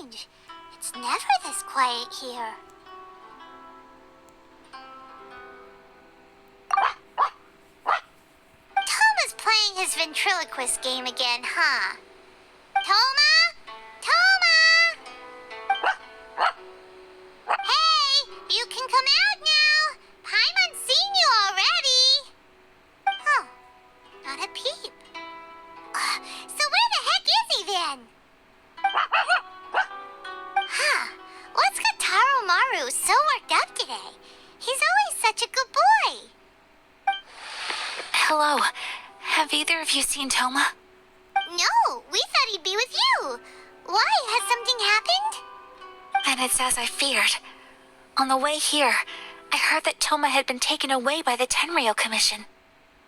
strange. It's never this quiet here. Toma's playing his ventriloquist game again, huh? Toma? Toma! Hey, you can come out now. Paimon's seen you already. Oh, not a peep. So where the heck is he then? Huh, what's got Taro Maru so worked up today? He's always such a good boy. Hello. Have either of you seen Toma? No, we thought he'd be with you. Why? Has something happened? And it's as I feared. On the way here, I heard that Toma had been taken away by the Tenryou Commission.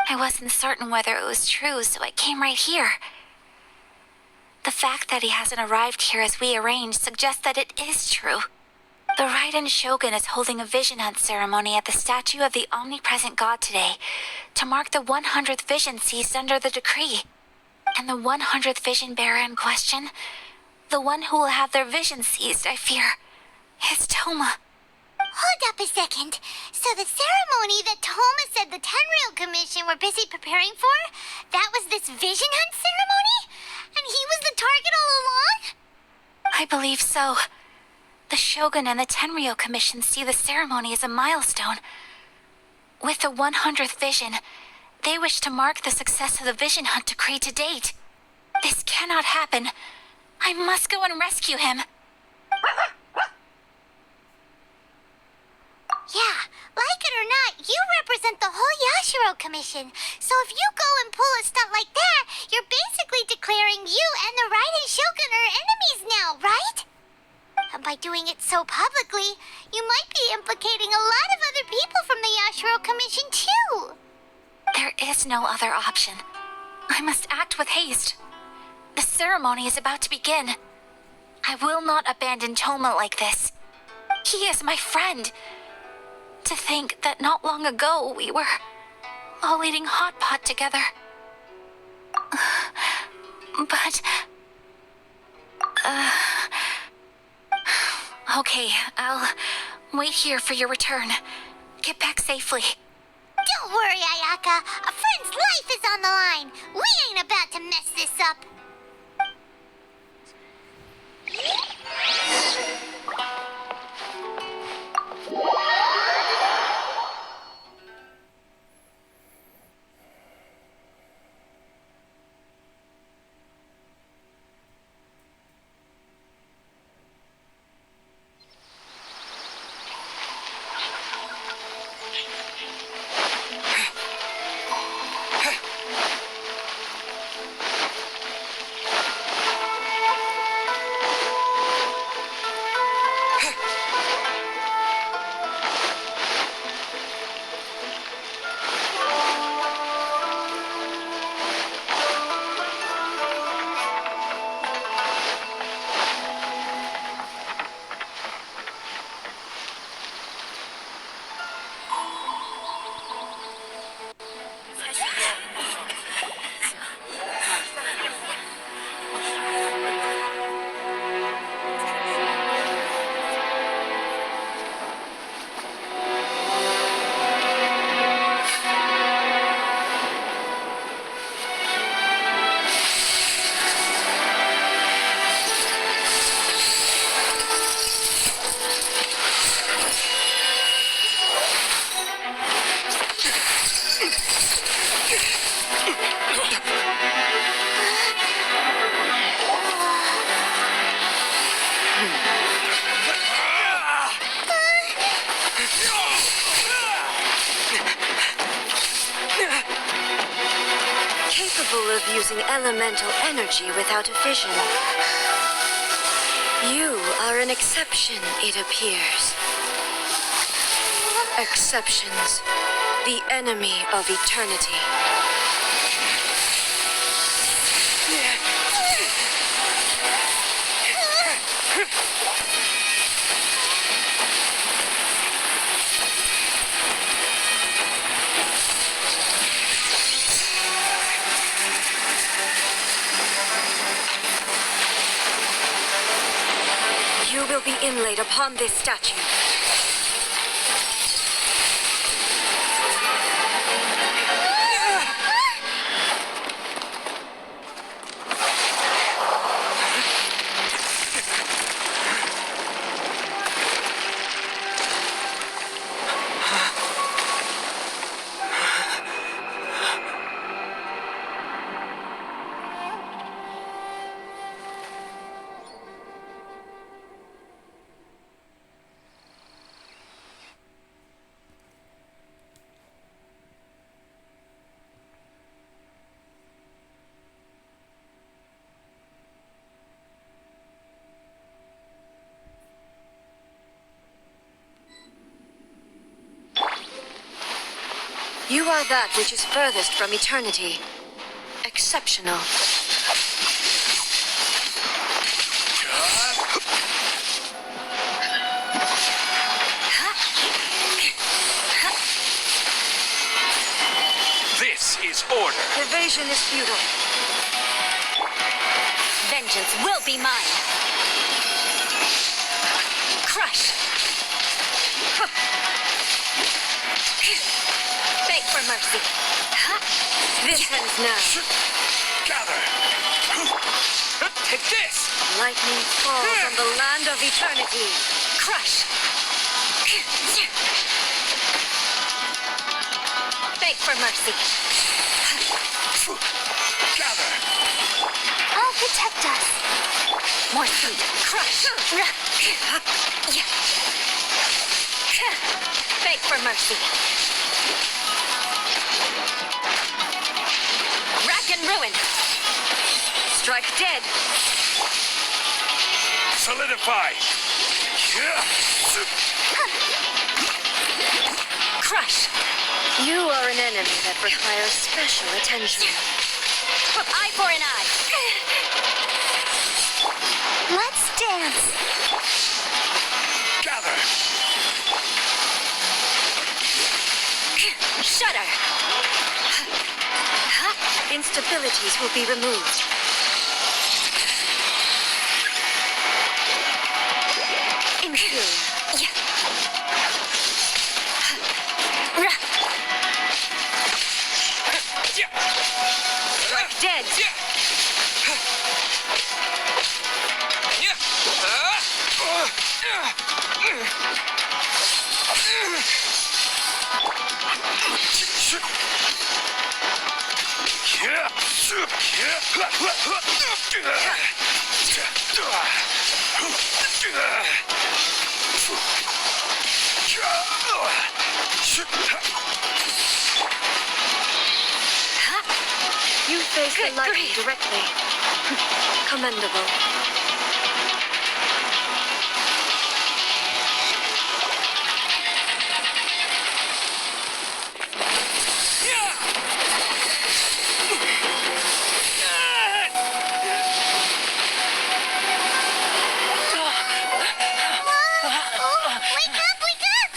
I wasn't certain whether it was true, so I came right here. The fact that he hasn't arrived here as we arranged suggests that it is true. The Raiden Shogun is holding a vision hunt ceremony at the statue of the omnipresent god today to mark the 100th vision seized under the decree. And the 100th vision bearer in question, the one who will have their vision seized, I fear, is Toma. Hold up a second. So the ceremony that Toma said the Tenryou Commission were busy preparing for, that was this vision hunt ceremony? And he was the target all along? I believe so. The Shogun and the Tenryou Commission see the ceremony as a milestone. With the 100th vision, they wish to mark the success of the vision hunt decree to date. This cannot happen. I must go and rescue him. Yeah, like it or not, you represent the whole Yashiro Commission. So if you go and pull a stunt like that, you're basically declaring you and the Raiden Shogun are enemies now, right? And by doing it so publicly, you might be implicating a lot of other people from the Yashiro Commission too. There is no other option. I must act with haste. The ceremony is about to begin. I will not abandon Toma like this. He is my friend. To think that not long ago we were all eating hot pot together. But... Okay, I'll wait here for your return. Get back safely. Don't worry, Ayaka. A friend's life is on the line. We ain't about to mess this up. Capable of using elemental energy without a vision. You are an exception, it appears. Exceptions, the enemy of eternity. You will be inlaid upon this statue. You are that which is furthest from eternity. Exceptional. This is order. Evasion is futile. Vengeance will be mine. Crush. Beg for mercy. This ends now. Gather. Take this. Lightning falls on the land of eternity. Crush. Beg for mercy. Gather. I'll protect us. More speed. Crush. Beg for mercy. Rack and ruin. Strike dead. Solidify. Crush. You are an enemy that requires special attention. Eye for an eye. Let's dance. Gather. Shudder. Instabilities will be removed. Inferior. Strike Dead. You face the lightning directly. Commendable. Wake up, wake up!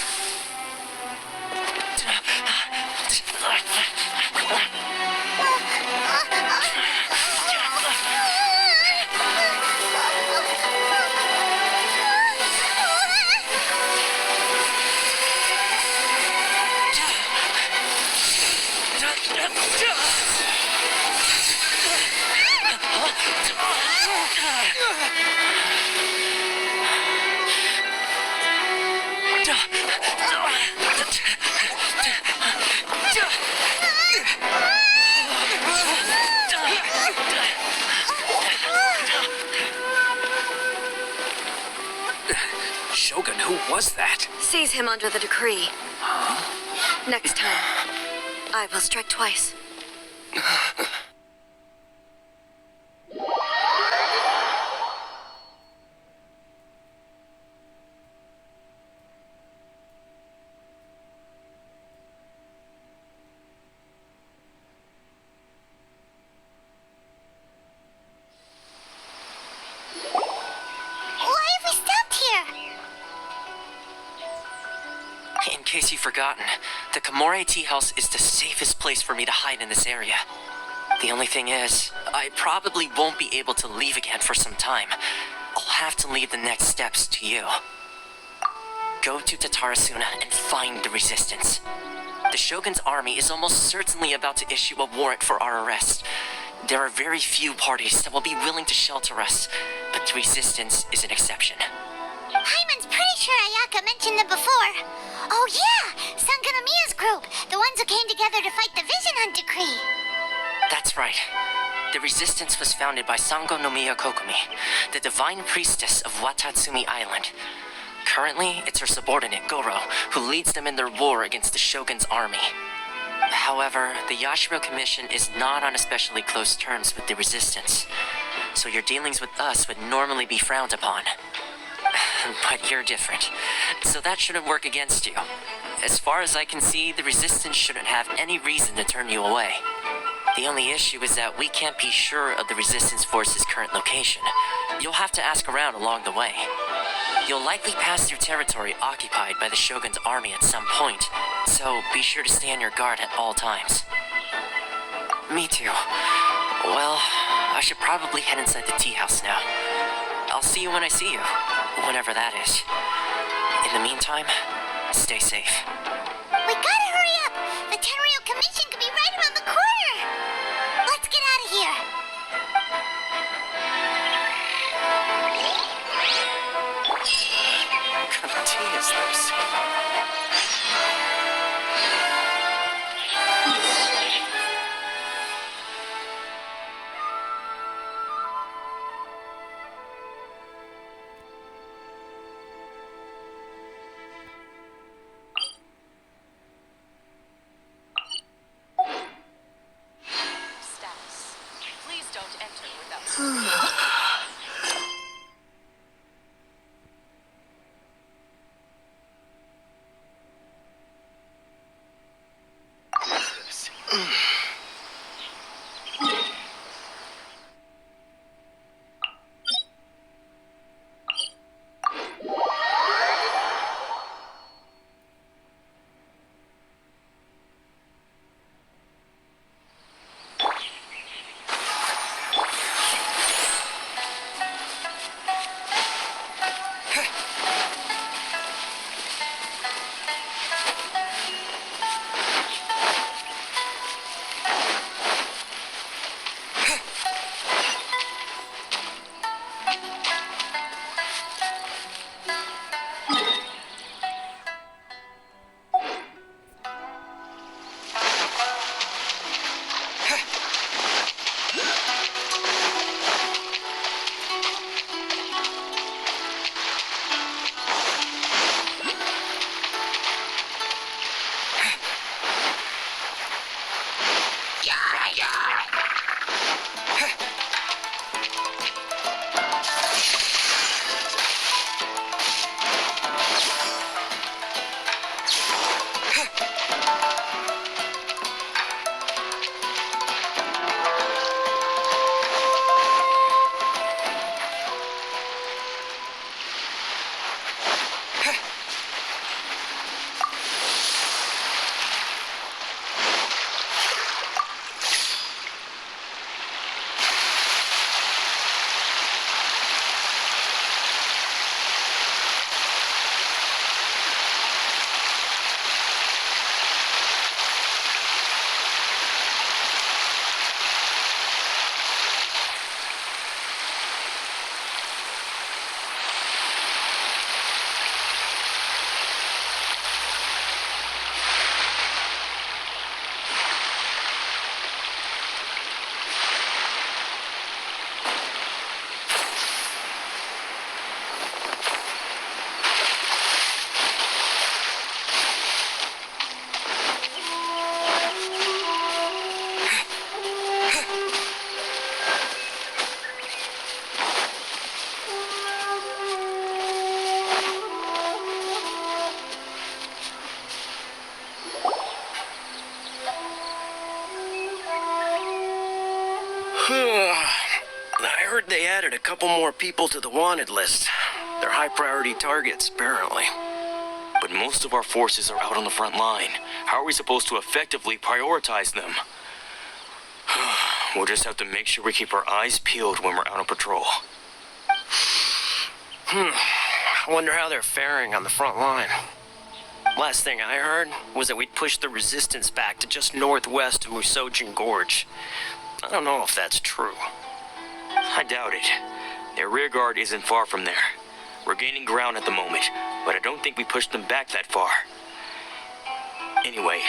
Shogun, who was that? Seize him under the decree. Next time, I will strike twice. Why have we stopped here? In case you've forgotten, the Kamore Tea House is the safest place for me to hide in this area. The only thing is, I probably won't be able to leave again for some time. I'll have to leave the next steps to you. Go to Tatarasuna and find the Resistance. The Shogun's army is almost certainly about to issue a warrant for our arrest. There are very few parties that will be willing to shelter us, but the Resistance is an exception. Hyman's pretty sure Ayaka mentioned them before. Oh yeah, Sanganamiya's group, the ones who came together to fight the Vision Hunt decree. That's right. The Resistance was founded by Sango no Miya Kokumi, the divine priestess of Watatsumi Island. Currently, it's her subordinate, Goro, who leads them in their war against the Shogun's army. However, the Yashiro Commission is not on especially close terms with the Resistance, so your dealings with us would normally be frowned upon. But you're different, so that shouldn't work against you. As far as I can see, the Resistance shouldn't have any reason to turn you away. The only issue is that we can't be sure of the Resistance force's current location. You'll have to ask around along the way. You'll likely pass through territory occupied by the Shogun's army at some point, so be sure to stay on your guard at all times. Me too. Well, I should probably head inside the tea house now. I'll see you when I see you, whenever that is. In the meantime, stay safe. We gotta hurry up! The Tenryou Commission could be right around the corner! Let's get out of here! What kind of tea is this? Status. Please don't enter without... I heard they added a couple more people to the wanted list. They're high priority targets, apparently. But most of our forces are out on the front line. How are we supposed to effectively prioritize them? We'll just have to make sure we keep our eyes peeled when we're out on patrol. I wonder how they're faring on the front line. Last thing I heard was that we'd pushed the resistance back to just northwest of Musojin Gorge. I don't know if that's true. I doubt it. Their rear guard isn't far from there. We're gaining ground at the moment, but I don't think we pushed them back that far. Anyway,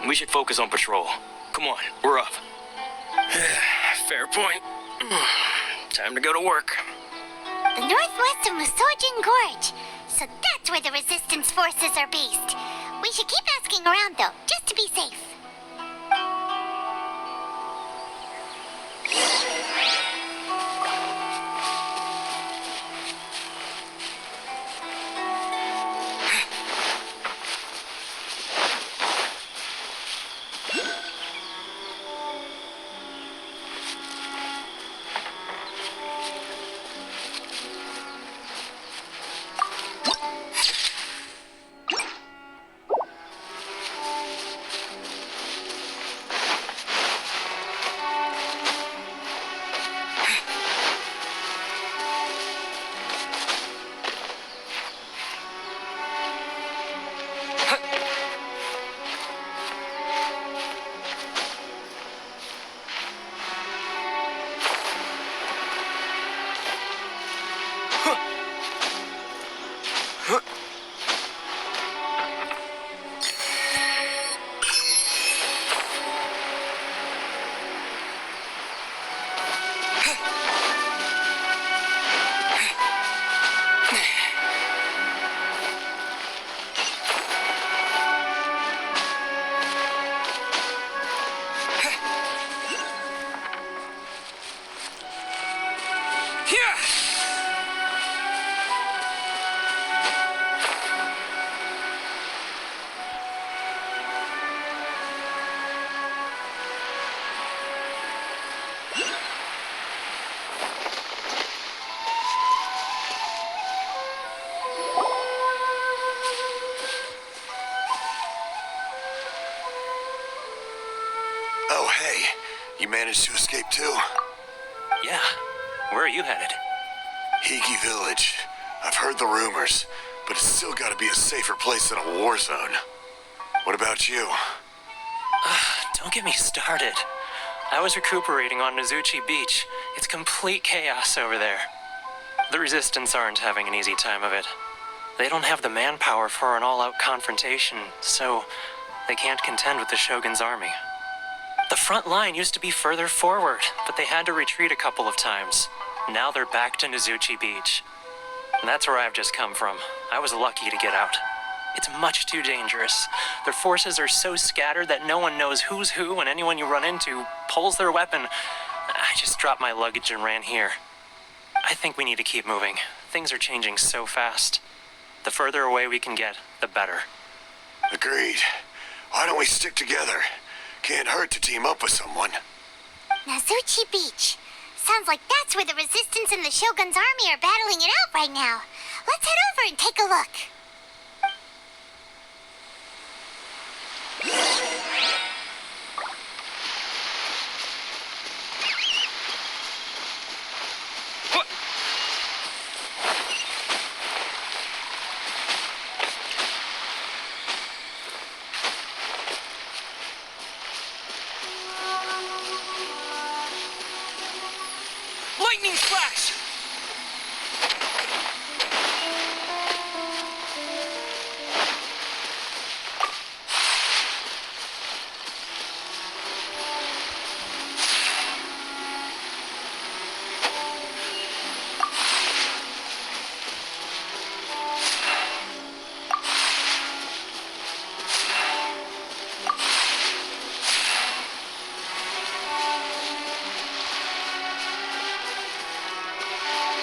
we should focus on patrol. Come on, we're up. Fair point. Time to go to work. The northwest of Musojin Gorge. So that's where the resistance forces are based. We should keep asking around though, just to be safe. Oh, hey. You managed to escape too? Yeah. Where are you headed? Hiki Village. I've heard the rumors, but it's still gotta be a safer place than a war zone. What about you? Don't get me started. I was recuperating on Nozuchi Beach. It's complete chaos over there. The Resistance aren't having an easy time of it. They don't have the manpower for an all-out confrontation, so they can't contend with the Shogun's army. The front line used to be further forward, but they had to retreat a couple of times. Now they're back to Nozuchi Beach. And that's where I've just come from. I was lucky to get out. It's much too dangerous. Their forces are so scattered that no one knows who's who, and anyone you run into pulls their weapon. I just dropped my luggage and ran here. I think we need to keep moving. Things are changing so fast. The further away we can get, the better. Agreed. Why don't we stick together? Can't hurt to team up with someone. Nozuchi Beach. Sounds like that's where the Resistance and the Shogun's army are battling it out right now. Let's head over and take a look. Lightning flash!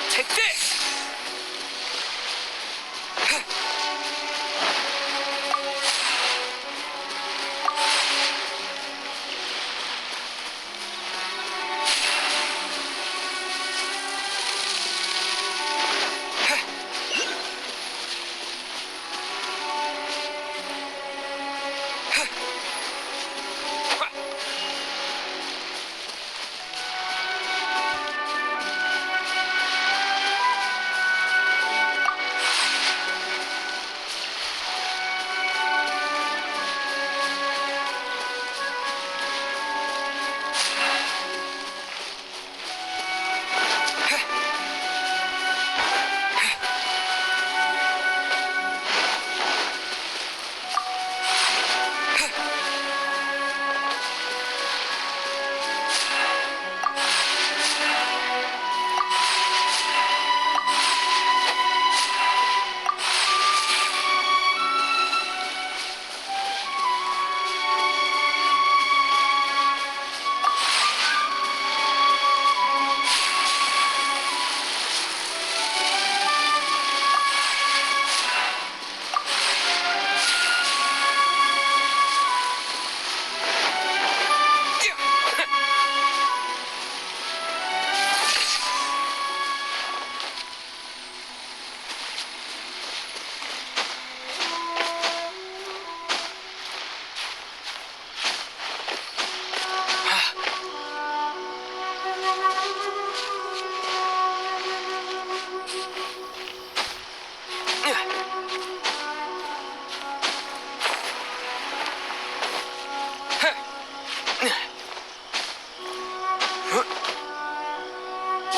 Take this!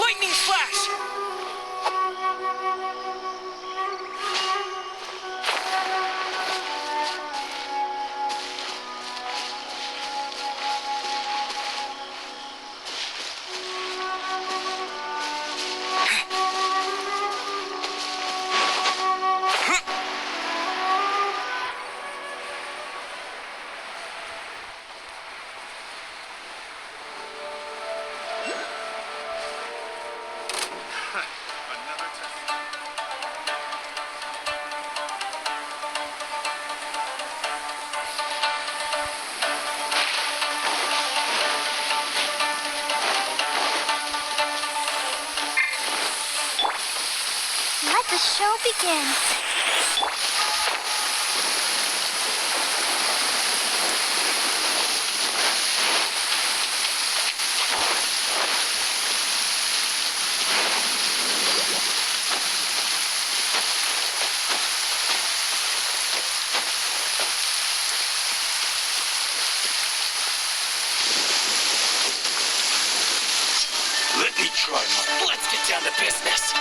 Lightning flash! Let the show begin. Let me try my... Let's get down to business.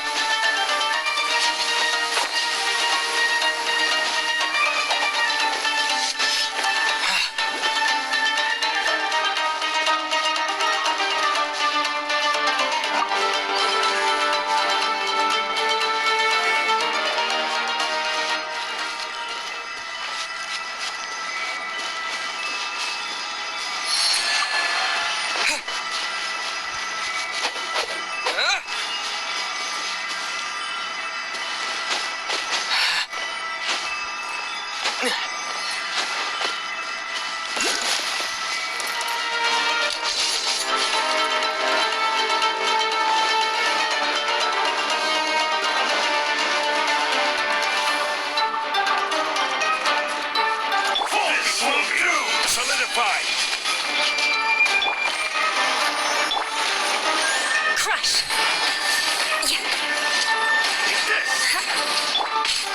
Crush!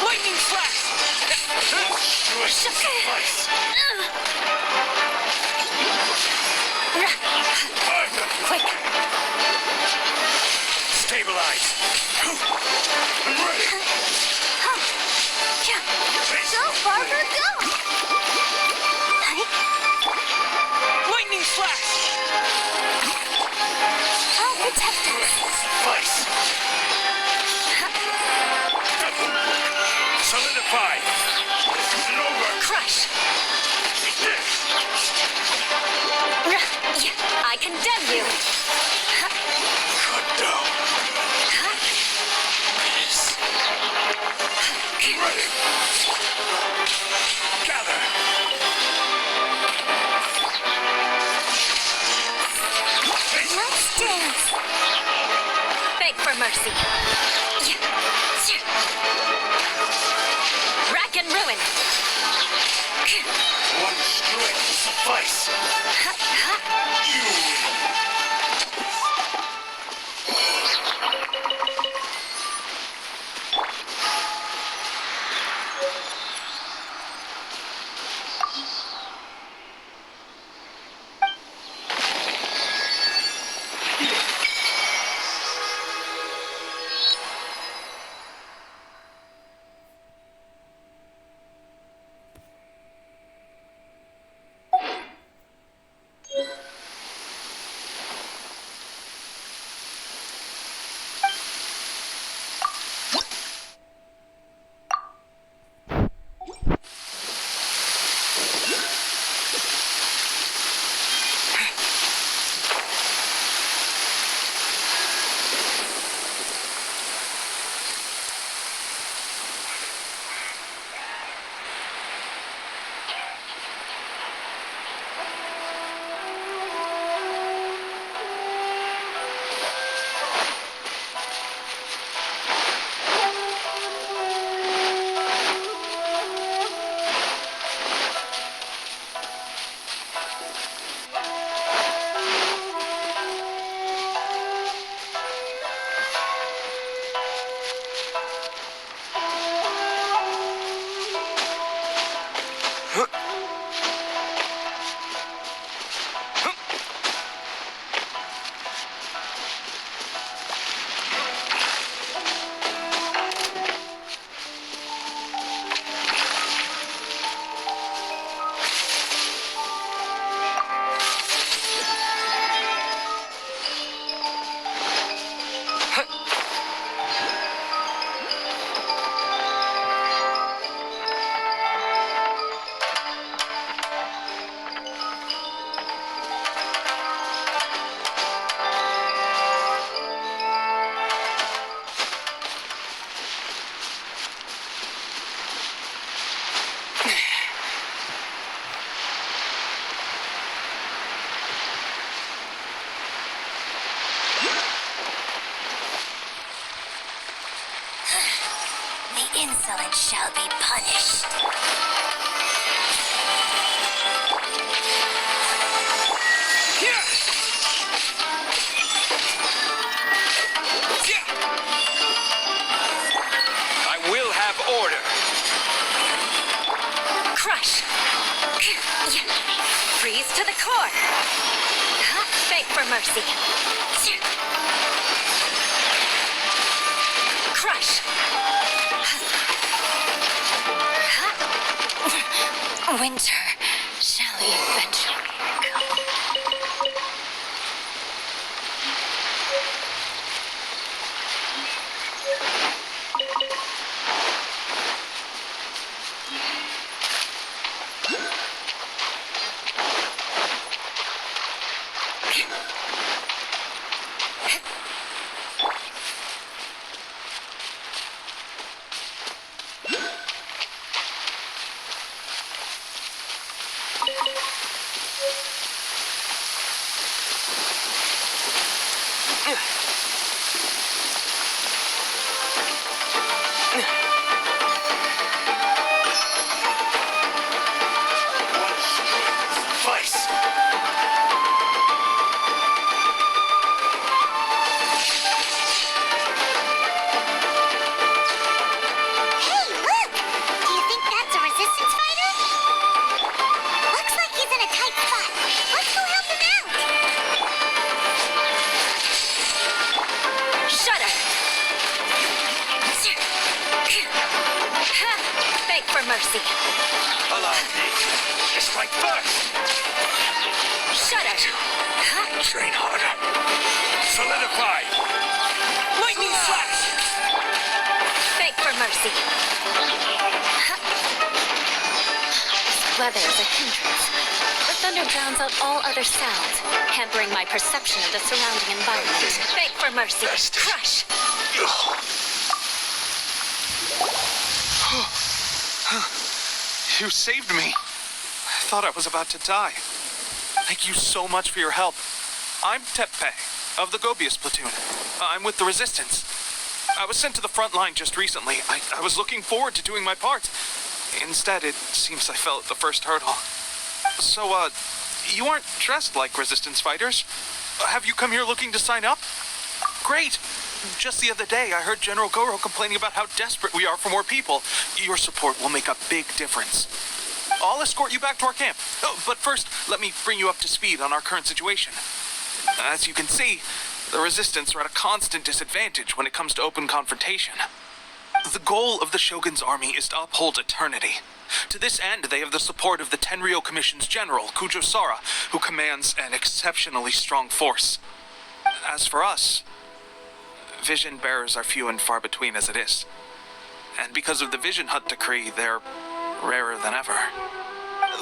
Lightning flash! Quick! Stabilize. I'm ready. Go, Barber, go! Lightning flash! I'll protect us. Suffice. Solidify. This isn't over. Crush! I condemn you! Cut down. Ready. Gather. Let's dance. Beg for mercy. Rack and ruin. One strike will suffice. You. Insolence shall be punished. I will have order. Crush! Freeze to the core! Beg for mercy! Crush! Winter shall eventually come. Vice! Hey, look! Do you think that's a resistance fighter? Looks like he's in a tight spot. Let's go help him out! Shudder! Beg for mercy! Allow me to strike first! Shudder! Train harder. Solidify! Lightning slash! Beg for mercy! This weather is a hindrance. The thunder drowns out all other sounds, hampering my perception of the surrounding environment. Beg for mercy! Crush! You saved me. I thought I was about to die. Thank you so much for your help. I'm Tepe of the Gobius platoon. I'm with the Resistance. I was sent to the front line just recently. I was looking forward to doing my part. Instead, it seems I fell at the first hurdle. So, you aren't dressed like Resistance fighters? Have you come here looking to sign up? Great. Just the other day, I heard General Goro complaining about how desperate we are for more people. Your support will make a big difference. I'll escort you back to our camp. Oh, but first, let me bring you up to speed on our current situation. As you can see, the Resistance are at a constant disadvantage when it comes to open confrontation. The goal of the Shogun's army is to uphold eternity. To this end, they have the support of the Tenryou Commission's general, Kujo Sara, who commands an exceptionally strong force. As for us, vision bearers are few and far between as it is. And because of the Vision Hut decree, they're rarer than ever.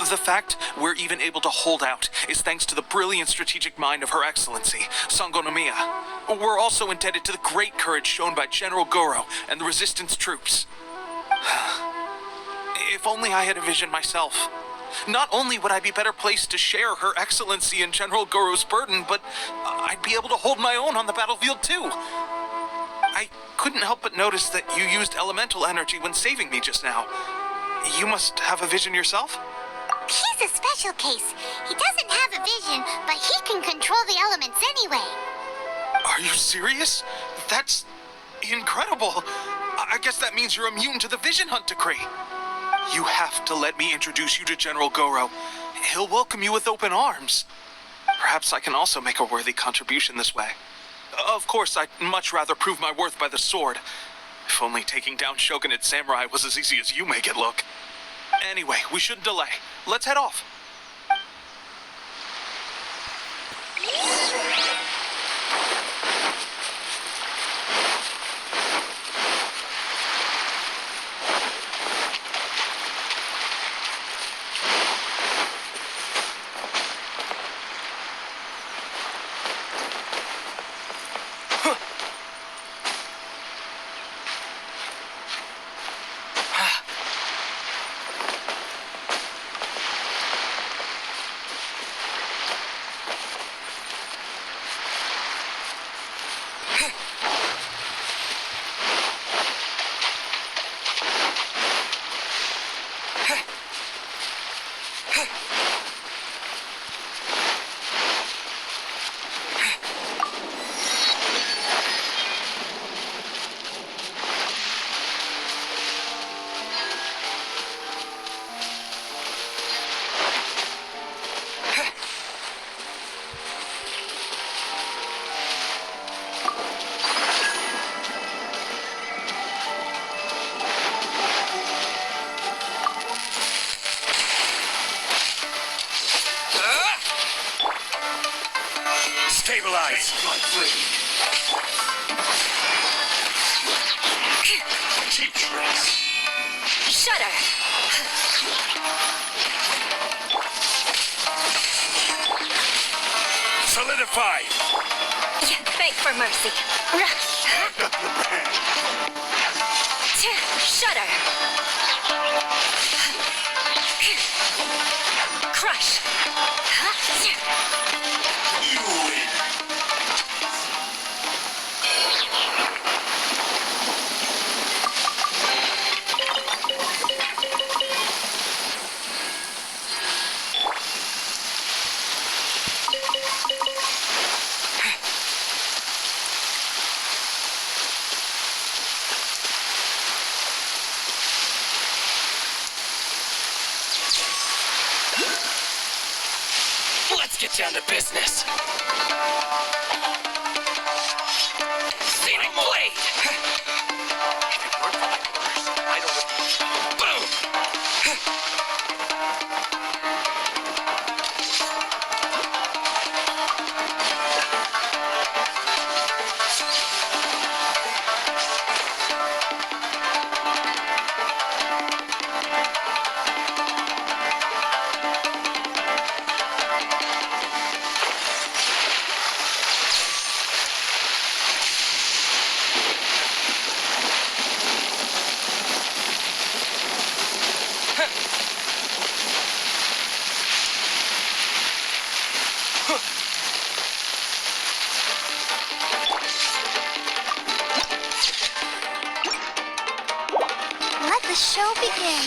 The fact we're even able to hold out is thanks to the brilliant strategic mind of Her Excellency, Sango no Miya. We're also indebted to the great courage shown by General Goro and the Resistance troops. If only I had a vision myself. Not only would I be better placed to share Her Excellency and General Goro's burden, but I'd be able to hold my own on the battlefield too. I couldn't help but notice that you used elemental energy when saving me just now. You must have a vision yourself? He's a special case. He doesn't have a vision, but he can control the elements anyway. Are you serious? That's incredible. I guess that means you're immune to the Vision Hunt decree. You have to let me introduce you to General Goro. He'll welcome you with open arms. Perhaps I can also make a worthy contribution this way. Of course, I'd much rather prove my worth by the sword. If only taking down Shogunate Samurai was as easy as you make it look. Anyway, we shouldn't delay. Let's head off. eyes. Cheap tricks. Shudder! Solidify. Beg for mercy. Shudder! Crush! You win. Let's get down to business. Searing blade! Boom! Let the show begin.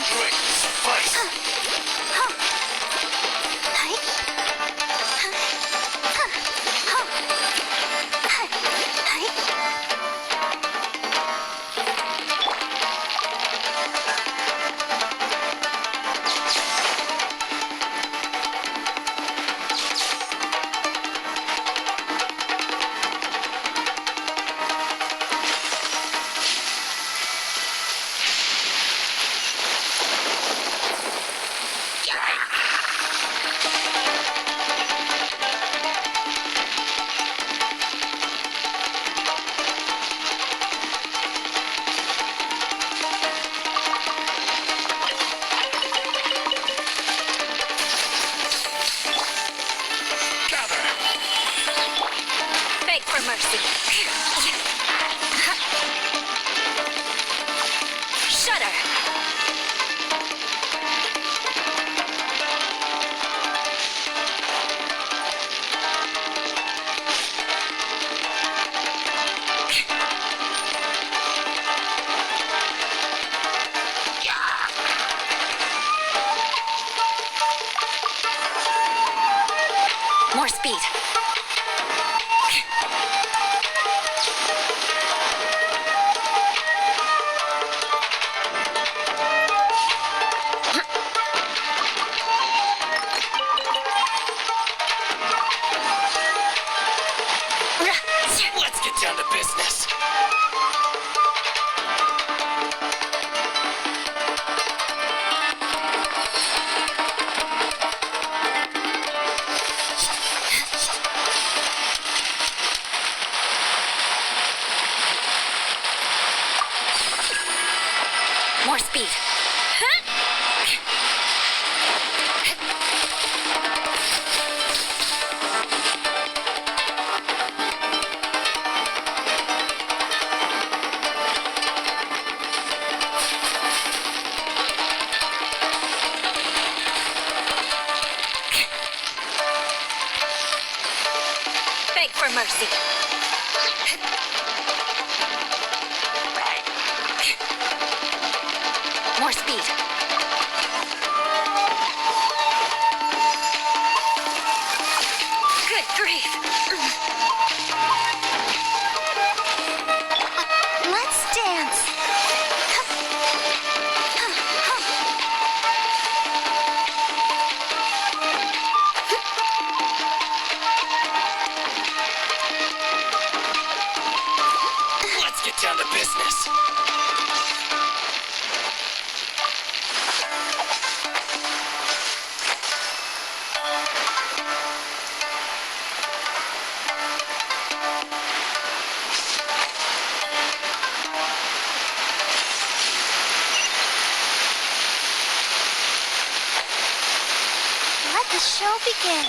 Beg for mercy. Shudder! More speed. Let's get down to business. More speed. Beg for mercy. More speed. Good grief. Let's dance. Let's get down to business. show begin?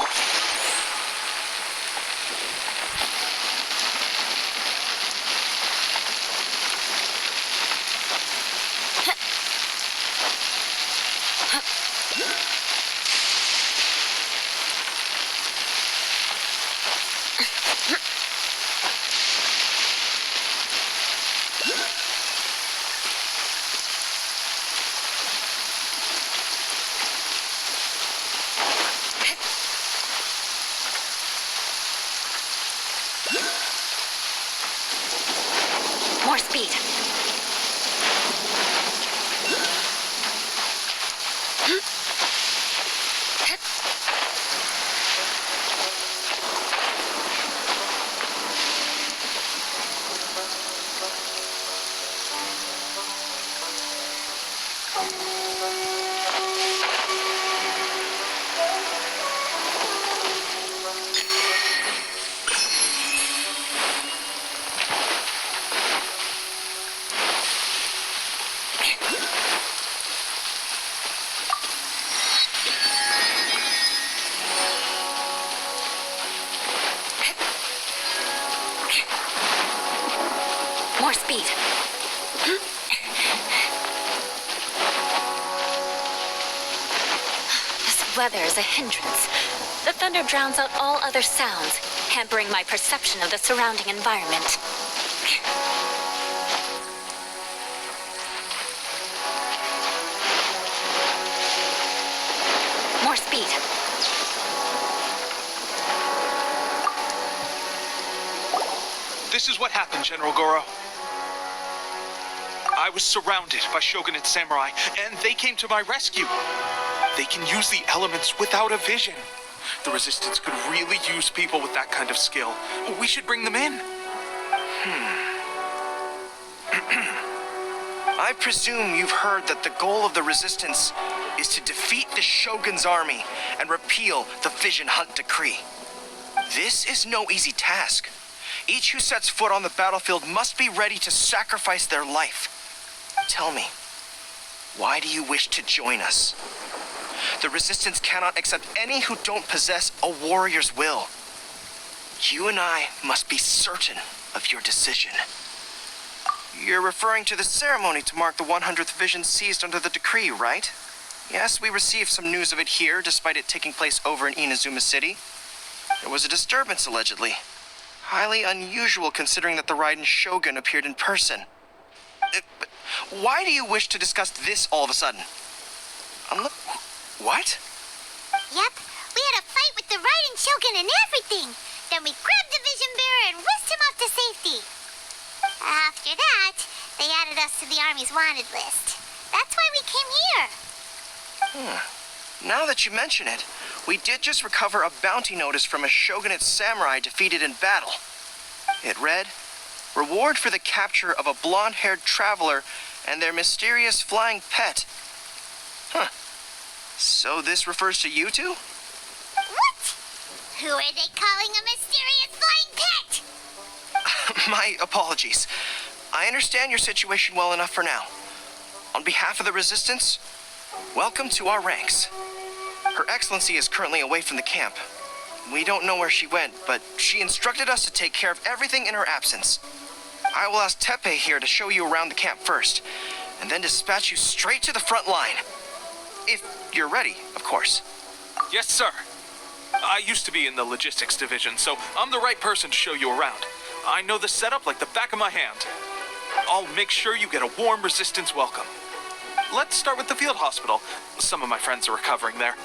More speed. More speed. This weather is a hindrance. The thunder drowns out all other sounds, hampering my perception of the surrounding environment. More speed. This is what happened, General Goro. I was surrounded by Shogunate samurai, and they came to my rescue. They can use the elements without a vision. The Resistance could really use people with that kind of skill. We should bring them in. I presume you've heard that the goal of the Resistance is to defeat the Shogun's army and repeal the Vision Hunt Decree. This is no easy task. Each who sets foot on the battlefield must be ready to sacrifice their life. Tell me, why do you wish to join us? The Resistance cannot accept any who don't possess a warrior's will. You and I must be certain of your decision. You're referring to the ceremony to mark the 100th vision seized under the decree, right? Yes, we received some news of it here, despite it taking place over in Inazuma City. There was a disturbance, allegedly. Highly unusual considering that the Raiden Shogun appeared in person. But why do you wish to discuss this all of a sudden? What? Yep, we had a fight with the Raiden Shogun and everything. Then we grabbed the Vision Bearer and whisked him off to safety. After that, they added us to the Army's wanted list. That's why we came here. Now that you mention it, we did just recover a bounty notice from a Shogunate samurai defeated in battle. It read, "Reward for the capture of a blonde-haired traveler and their mysterious flying pet." So this refers to you two? What? Who are they calling a mysterious flying pet? My apologies. I understand your situation well enough for now. On behalf of the Resistance, welcome to our ranks. Her Excellency is currently away from the camp. We don't know where she went, but she instructed us to take care of everything in her absence. I will ask Teppei here to show you around the camp first, and then dispatch you straight to the front line. If you're ready, of course. Yes, sir. I used to be in the logistics division, so I'm the right person to show you around. I know the setup like the back of my hand. I'll make sure you get a warm Resistance welcome. Let's start with the field hospital. Some of my friends are recovering there.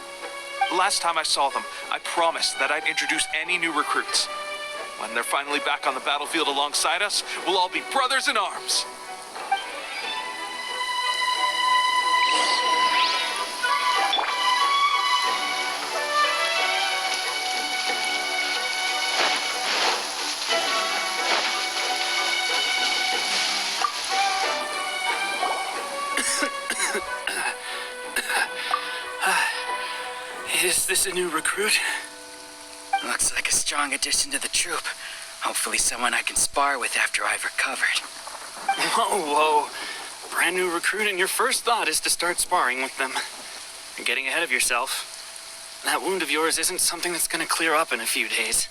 Last time I saw them, I promised that I'd introduce any new recruits. When they're finally back on the battlefield alongside us, we'll all be brothers in arms. Is this a new recruit? Looks like a strong addition to the troop. Hopefully someone I can spar with after I've recovered. Whoa. Brand new recruit and your first thought is to start sparring with them. You're getting ahead of yourself. that wound of yours isn't something that's gonna clear up in a few days.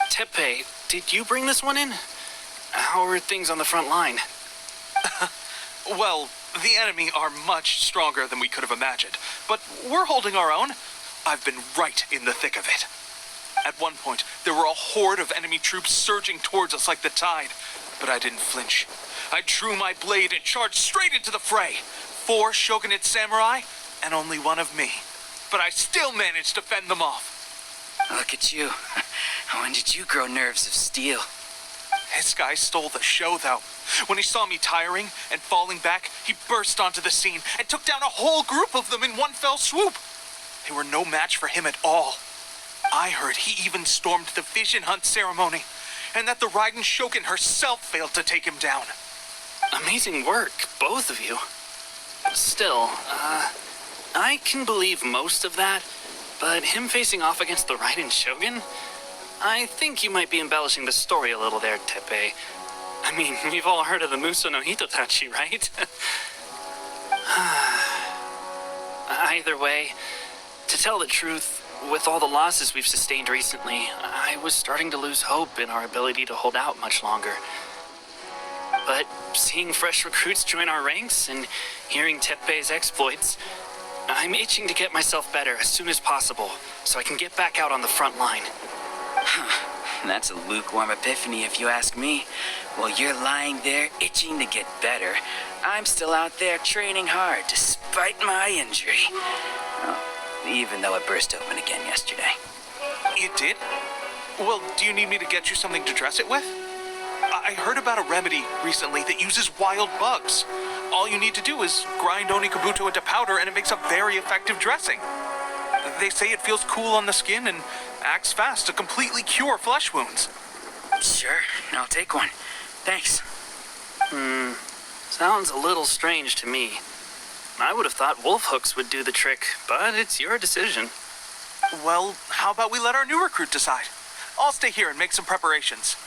Tepe, did you bring this one in? How are things on the front line? Well, the enemy are much stronger than we could have imagined, but we're holding our own. I've been right in the thick of it. At one point, there were a horde of enemy troops surging towards us like the tide, but I didn't flinch. I drew my blade and charged straight into the fray. 4 shogunate samurai, and only 1 of me. But I still managed to fend them off. Look at you. When did you grow nerves of steel? This guy stole the show, though. When he saw me tiring and falling back, he burst onto the scene and took down a whole group of them in one fell swoop. They were no match for him at all. I heard he even stormed the vision hunt ceremony, and that the Raiden Shogun herself failed to take him down. Amazing work, both of you. Still, I can believe most of that, but him facing off against the Raiden Shogun? I think you might be embellishing the story a little there, Tepe. I mean, we've all heard of the Muso no Hitotachi, right? Either way, to tell the truth, with all the losses we've sustained recently, I was starting to lose hope in our ability to hold out much longer. But seeing fresh recruits join our ranks and hearing Tepe's exploits, I'm itching to get myself better as soon as possible so I can get back out on the front line. That's a lukewarm epiphany if you ask me. While you're lying there itching to get better, I'm still out there training hard despite my injury. Well, even though it burst open again yesterday. It did? Well, do you need me to get you something to dress it with? I heard about a remedy recently that uses wild bugs. All you need to do is grind Onikabuto into powder and it makes a very effective dressing. They say it feels cool on the skin and acts fast to completely cure flesh wounds. Sure, I'll take one. Thanks. Sounds a little strange to me. I would have thought wolf hooks would do the trick, but it's your decision. Well, how about we let our new recruit decide? I'll stay here and make some preparations.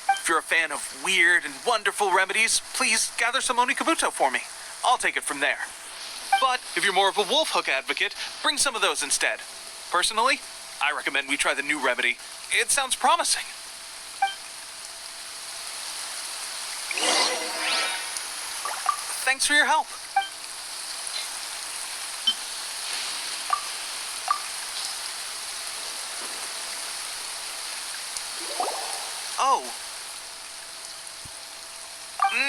If you're a fan of weird and wonderful remedies, please gather some Onikabuto for me. I'll take it from there. But if you're more of a wolf hook advocate, bring some of those instead. Personally, I recommend we try the new remedy. It sounds promising. Thanks for your help. Oh.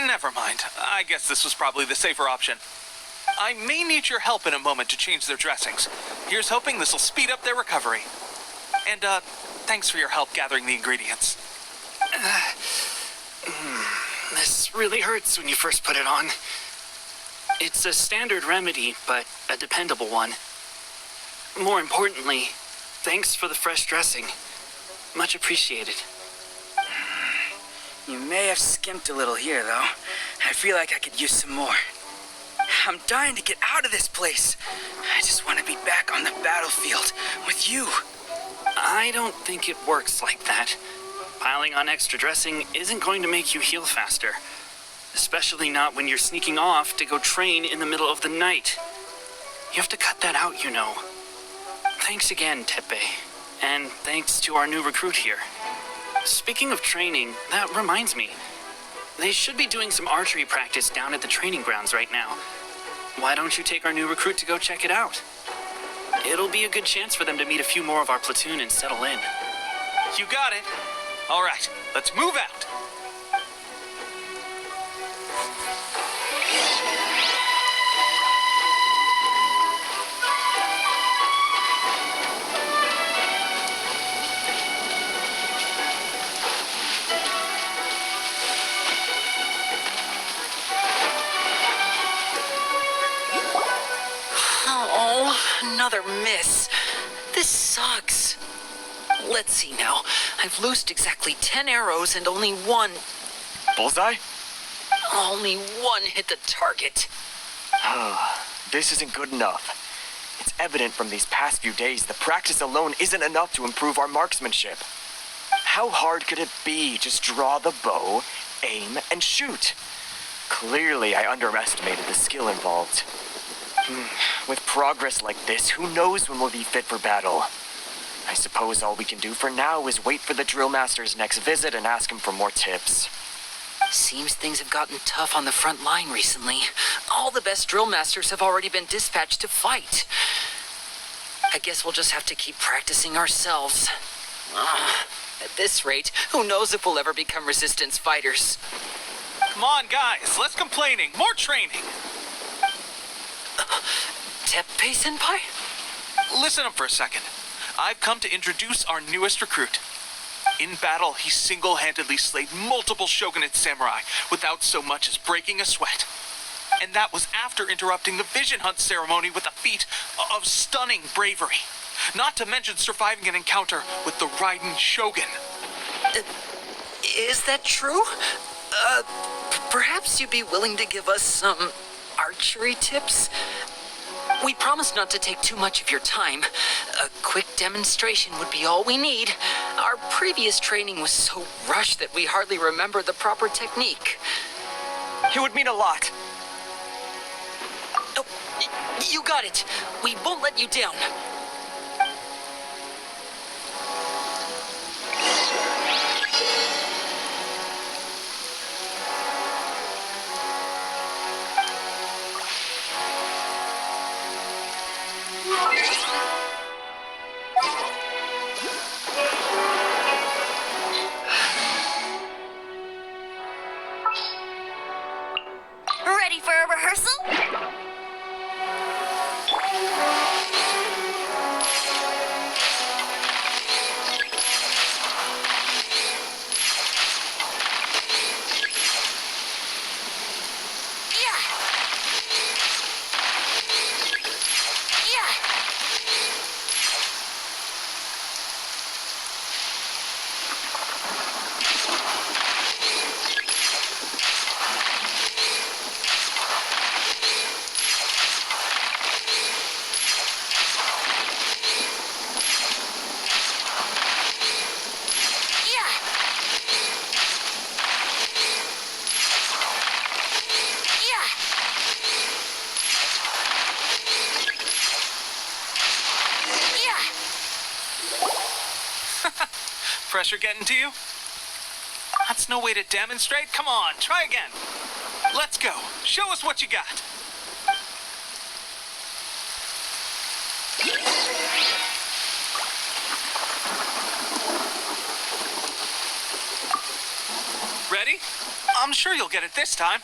Never mind. I guess this was probably the safer option. I may need your help in a moment to change their dressings. Here's hoping this will speed up their recovery. And, thanks for your help gathering the ingredients. This really hurts when you first put it on. It's a standard remedy, but a dependable one. More importantly, thanks for the fresh dressing. Much appreciated. You may have skimped a little here, though. I feel like I could use some more. I'm dying to get out of this place. I just want to be back on the battlefield with you. I don't think it works like that. Piling on extra dressing isn't going to make you heal faster. Especially not when you're sneaking off to go train in the middle of the night. You have to cut that out, you know. Thanks again, Tepe. And thanks to our new recruit here. Speaking of training, that reminds me. They should be doing some archery practice down at the training grounds right now. Why don't you take our new recruit to go check it out? It'll be a good chance for them to meet a few more of our platoon and settle in. You got it. All right, let's move out. Another miss. This sucks. Let's see now. I've loosed exactly 10 arrows and only one... Bullseye? Only one hit the target. This isn't good enough. It's evident from these past few days the practice alone isn't enough to improve our marksmanship. How hard could it be? Just draw the bow, aim, and shoot. Clearly, I underestimated the skill involved. With progress like this, who knows when we'll be fit for battle? I suppose all we can do for now is wait for the drill master's next visit and ask him for more tips. Seems things have gotten tough on the front line recently. All the best drill masters have already been dispatched to fight. I guess we'll just have to keep practicing ourselves. At this rate, who knows if we'll ever become resistance fighters. Come on, guys, less complaining, more training. Teppei-senpai? Listen up for a second. I've come to introduce our newest recruit. In battle, he single-handedly slayed multiple shogunate samurai without so much as breaking a sweat. And that was after interrupting the vision hunt ceremony with a feat of stunning bravery. Not to mention surviving an encounter with the Raiden Shogun. Is that true? Perhaps you'd be willing to give us some archery tips? We promise not to take too much of your time. A quick demonstration would be all we need. Our previous training was so rushed that we hardly remember the proper technique. It would mean a lot. Oh, you got it. We won't let you down. Ready for a rehearsal? Pressure getting to you? That's no way to demonstrate. Come on, try again. Let's go. Show us what you got. Ready? I'm sure you'll get it this time.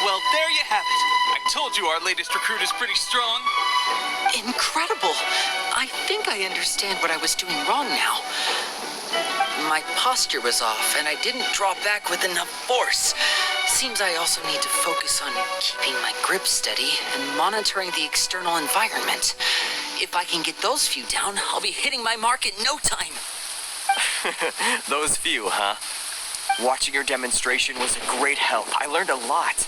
Well, there you have it. I told you our latest recruit is pretty strong. Incredible. I think I understand what I was doing wrong now. My posture was off, and I didn't draw back with enough force. Seems I also need to focus on keeping my grip steady and monitoring the external environment. If I can get those few down, I'll be hitting my mark in no time. Those few, huh? Watching your demonstration was a great help. I learned a lot.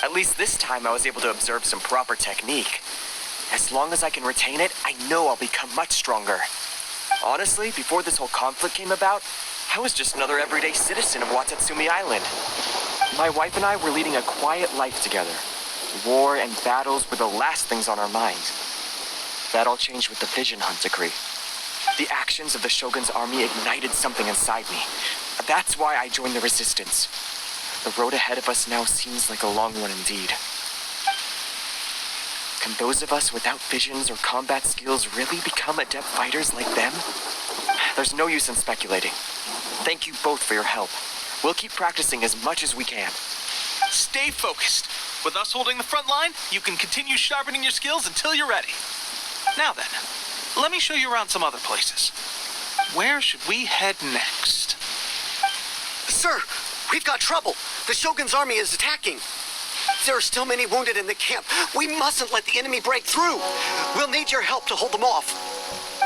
At least this time I was able to observe some proper technique. As long as I can retain it, I know I'll become much stronger. Honestly, before this whole conflict came about, I was just another everyday citizen of Watatsumi Island. My wife and I were leading a quiet life together. War and battles were the last things on our minds. That all changed with the Vision Hunt decree. The actions of the Shogun's army ignited something inside me. That's why I joined the resistance. The road ahead of us now seems like a long one indeed. Can those of us without visions or combat skills really become adept fighters like them? There's no use in speculating. Thank you both for your help. We'll keep practicing as much as we can. Stay focused. With us holding the front line, you can continue sharpening your skills until you're ready. Now then, let me show you around some other places. Where should we head next? Sir, we've got trouble. The Shogun's army is attacking. There are still many wounded in the camp. We mustn't let the enemy break through. We'll need your help to hold them off.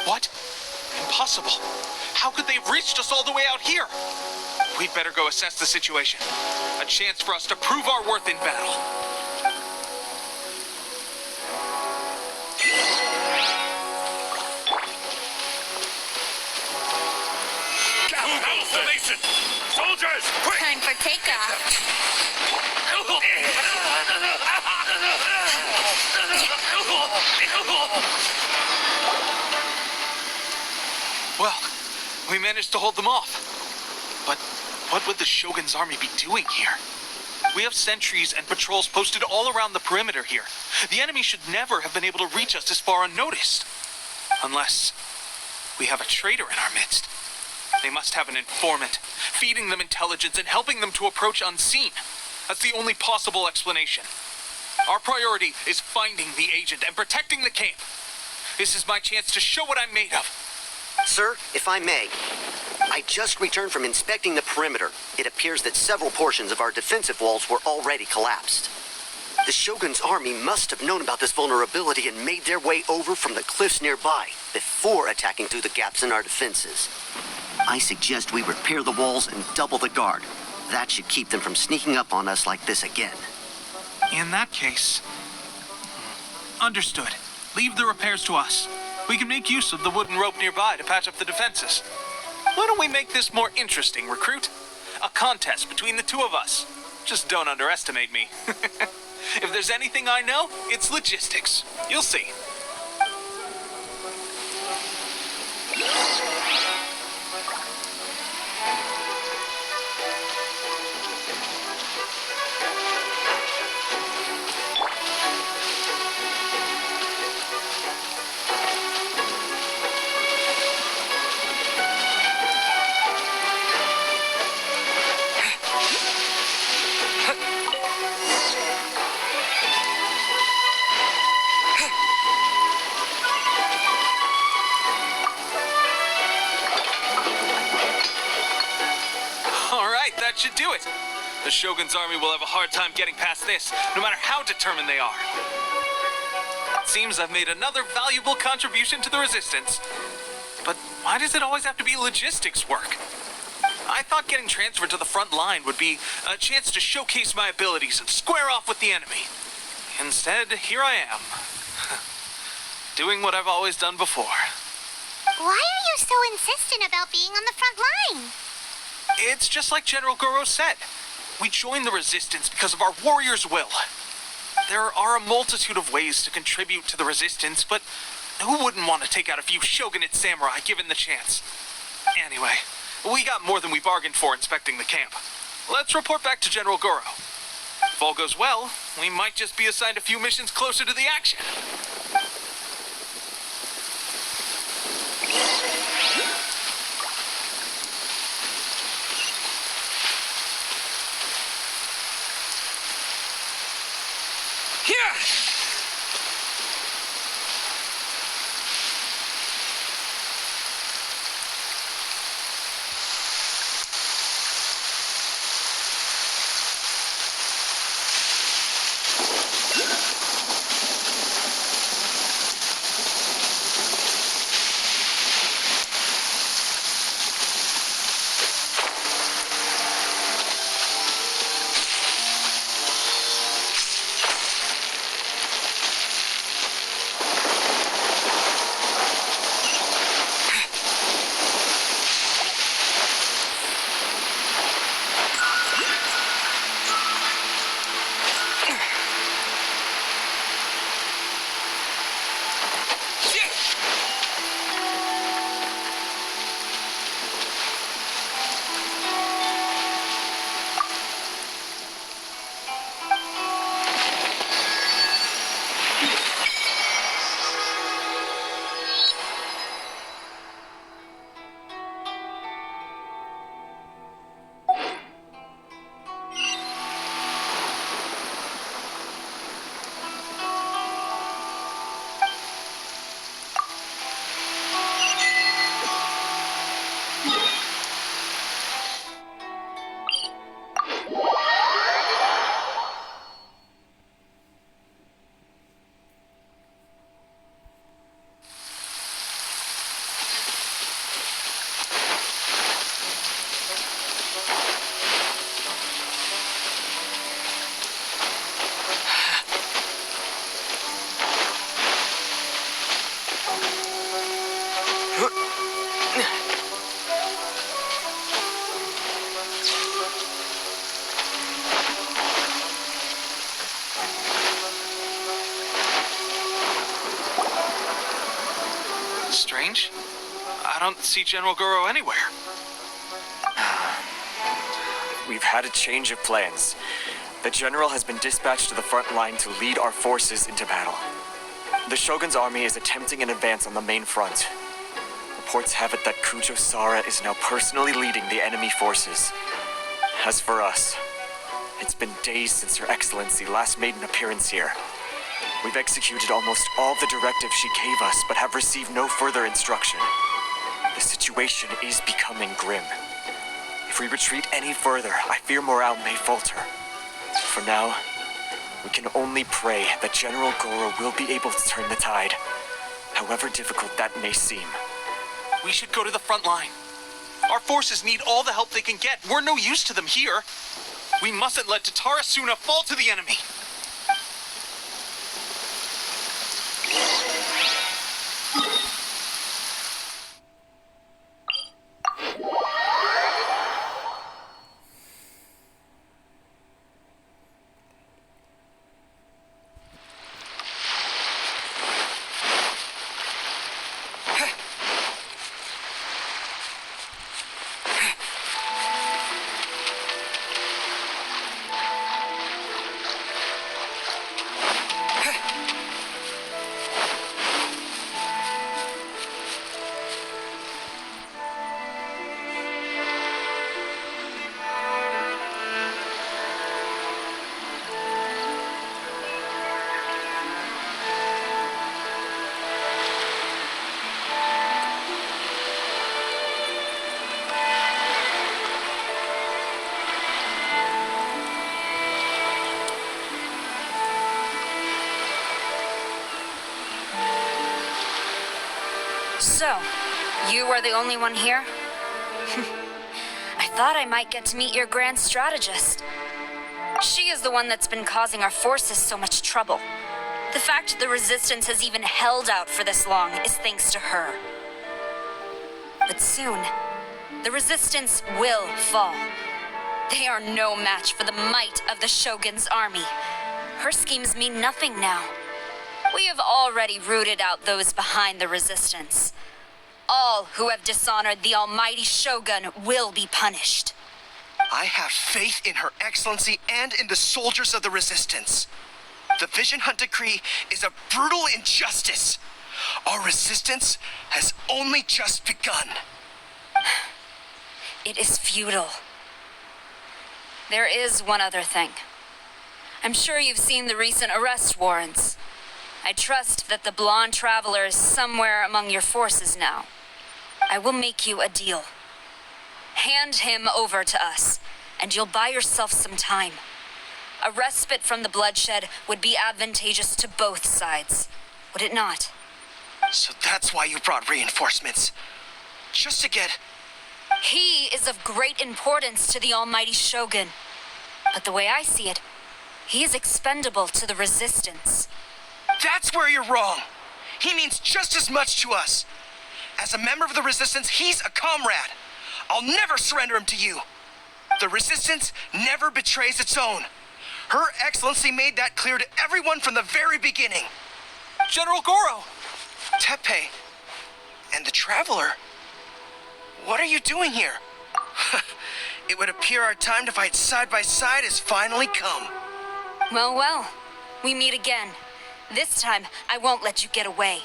What? Impossible. How could they have reached us all the way out here? We'd better go assess the situation. A chance for us to prove our worth in battle. Battle formation! Soldiers, quick! Time for takeoff. Well, we managed to hold them off. But what would the Shogun's army be doing here? We have sentries and patrols posted all around the perimeter here. The enemy should never have been able to reach us this far unnoticed. Unless we have a traitor in our midst. They must have an informant, feeding them intelligence and helping them to approach unseen. That's the only possible explanation. Our priority is finding the agent and protecting the camp. This is my chance to show what I'm made of. Sir, if I may, I just returned from inspecting the perimeter. It appears that several portions of our defensive walls were already collapsed. The Shogun's army must have known about this vulnerability and made their way over from the cliffs nearby before attacking through the gaps in our defenses. I suggest we repair the walls and double the guard. That should keep them from sneaking up on us like this again. In that case, understood. Leave the repairs to us. We can make use of the wooden rope nearby to patch up the defenses. Why don't we make this more interesting, recruit? A contest between the two of us. Just don't underestimate me. If there's anything I know, it's logistics. You'll see. That should do it. The Shogun's army will have a hard time getting past this, no matter how determined they are. It seems I've made another valuable contribution to the resistance. But why does it always have to be logistics work? I thought getting transferred to the front line would be a chance to showcase my abilities and square off with the enemy. Instead, here I am. Doing what I've always done before. Why are you so insistent about being on the front line? It's just like General Goro said. We joined the resistance because of our warrior's will. There are a multitude of ways to contribute to the resistance, but who wouldn't want to take out a few shogunate samurai given the chance? Anyway, we got more than we bargained for inspecting the camp. Let's report back to General Goro. If all goes well, we might just be assigned a few missions closer to the action. strange. I don't see General Goro anywhere. We've had a change of plans. The general has been dispatched to the front line to lead our forces into battle. The Shogun's army is attempting an advance on the main front. Reports have it that Kujo Sara is now personally leading the enemy forces. As for us, it's been days since Her Excellency last made an appearance here. We've executed almost all the directives she gave us, but have received no further instruction. The situation is becoming grim. If we retreat any further, I fear morale may falter. For now, we can only pray that General Goro will be able to turn the tide, however difficult that may seem. We should go to the front line. Our forces need all the help they can get. We're no use to them here. We mustn't let Tatarasuna fall to the enemy. So, you are the only one here? I thought I might get to meet your grand strategist. She is the one that's been causing our forces so much trouble. The fact the Resistance has even held out for this long is thanks to her. But soon, the Resistance will fall. They are no match for the might of the Shogun's army. Her schemes mean nothing now. We have already rooted out those behind the Resistance. All who have dishonored the almighty Shogun will be punished. I have faith in Her Excellency and in the soldiers of the Resistance. The Vision Hunt Decree is a brutal injustice. Our resistance has only just begun. It is futile. There is one other thing. I'm sure you've seen the recent arrest warrants. I trust that the blonde traveler is somewhere among your forces now. I will make you a deal. Hand him over to us, and you'll buy yourself some time. A respite from the bloodshed would be advantageous to both sides, would it not? So that's why you brought reinforcements. Just to get... He is of great importance to the almighty Shogun. But the way I see it, he is expendable to the Resistance. That's where you're wrong. He means just as much to us. As a member of the Resistance, he's a comrade. I'll never surrender him to you. The Resistance never betrays its own. Her Excellency made that clear to everyone from the very beginning. General Goro! Teppei and the Traveler. What are you doing here? It would appear our time to fight side by side has finally come. Well, we meet again. This time, I won't let you get away.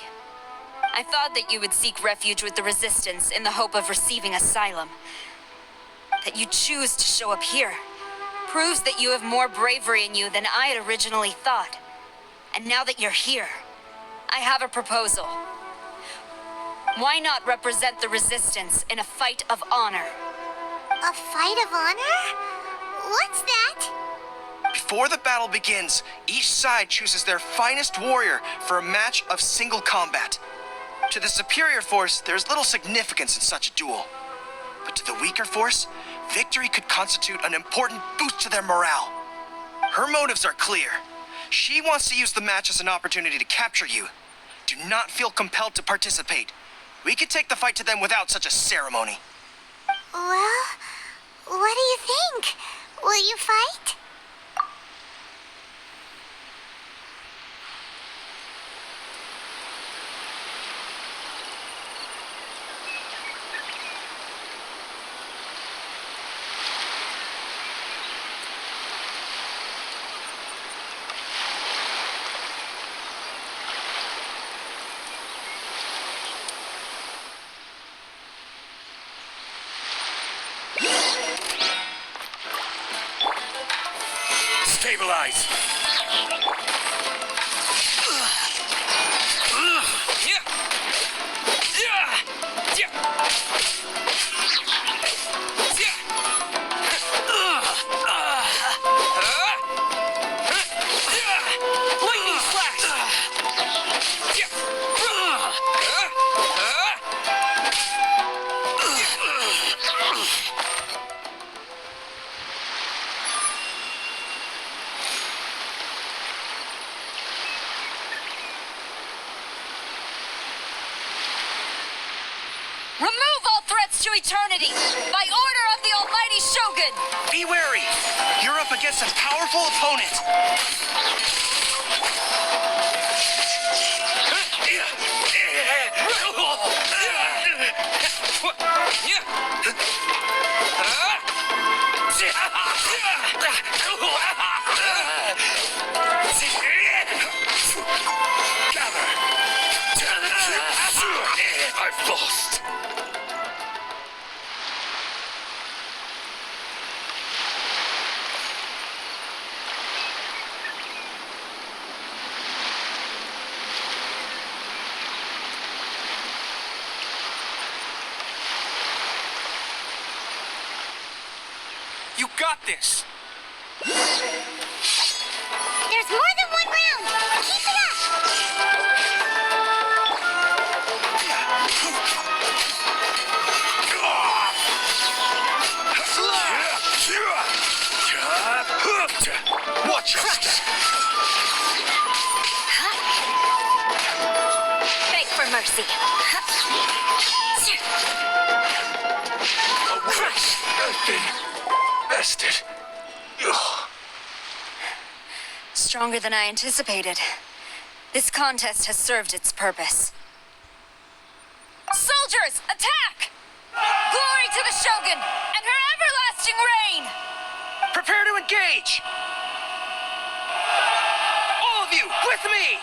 I thought that you would seek refuge with the Resistance in the hope of receiving asylum. That you choose to show up here proves that you have more bravery in you than I had originally thought. And now that you're here, I have a proposal. Why not represent the Resistance in a fight of honor? A fight of honor? What's that? Before the battle begins, each side chooses their finest warrior for a match of single combat. To the superior force, there's little significance in such a duel. But to the weaker force, victory could constitute an important boost to their morale. Her motives are clear. She wants to use the match as an opportunity to capture you. Do not feel compelled to participate. We could take the fight to them without such a ceremony. Well, what do you think? Will you fight? Stabilize. Lightning flash! Remove all threats to eternity by order of the Almighty Shogun! Be wary! You're up against a powerful opponent! I've lost. You got this! There's more than one round. Keep it up. Watch your step! Beg for mercy. I've been bested. Stronger than I anticipated. This contest has served its purpose. Soldiers, attack! Glory to the Shogun and her everlasting reign! Prepare to engage! All of you, with me!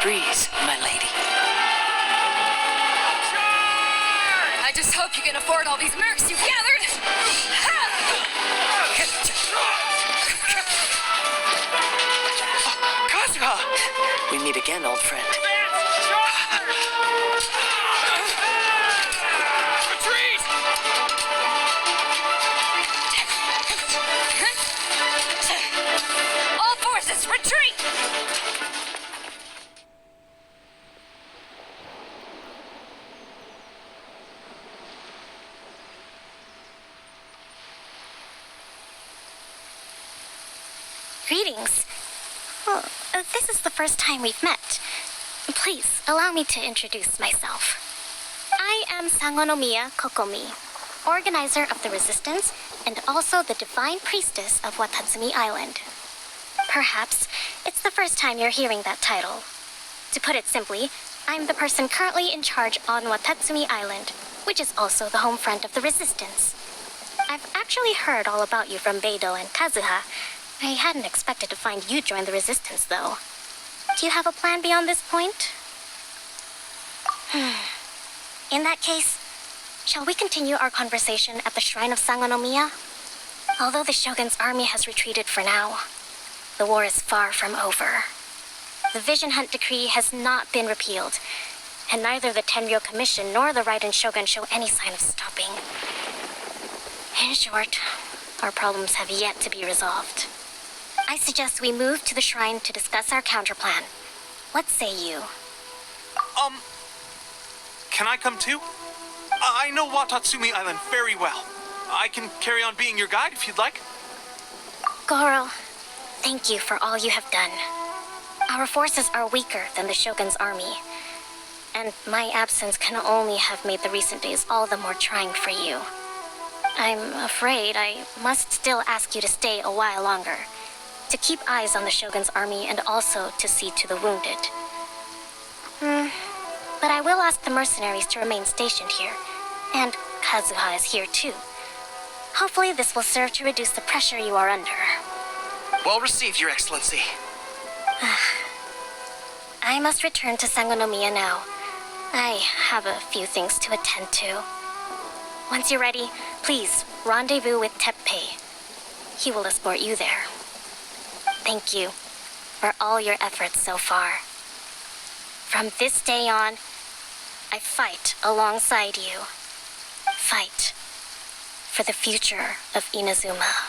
breeze, my lady. I just hope you can afford all these mercs you've gathered. Kazuha! We meet again, old friend. Retreat! All forces, retreat! Greetings. Well, this is the first time we've met. Please, allow me to introduce myself. I am Sangonomiya Kokomi, organizer of the Resistance and also the Divine Priestess of Watatsumi Island. Perhaps it's the first time you're hearing that title. To put it simply, I'm the person currently in charge on Watatsumi Island, which is also the home front of the Resistance. I've actually heard all about you from Beidou and Kazuha. I hadn't expected to find you join the Resistance, though. Do you have a plan beyond this point? In that case, shall we continue our conversation at the Shrine of Sangonomiya? Although the Shogun's army has retreated for now, the war is far from over. The Vision Hunt Decree has not been repealed, and neither the Tenryou Commission nor the Raiden Shogun show any sign of stopping. In short, our problems have yet to be resolved. I suggest we move to the shrine to discuss our counterplan. What say you? Can I come too? I know Watatsumi Island very well. I can carry on being your guide if you'd like. Goro, thank you for all you have done. Our forces are weaker than the Shogun's army, and my absence can only have made the recent days all the more trying for you. I'm afraid I must still ask you to stay a while longer, to keep eyes on the Shogun's army and also to see to the wounded. But I will ask the mercenaries to remain stationed here, and Kazuha is here too. Hopefully this will serve to reduce the pressure you are under. Well received, Your Excellency. I must return to Sangonomiya now. I have a few things to attend to. Once you're ready, please rendezvous with Teppei. He will escort you there. Thank you for all your efforts so far. From this day on, I fight alongside you. Fight for the future of Inazuma.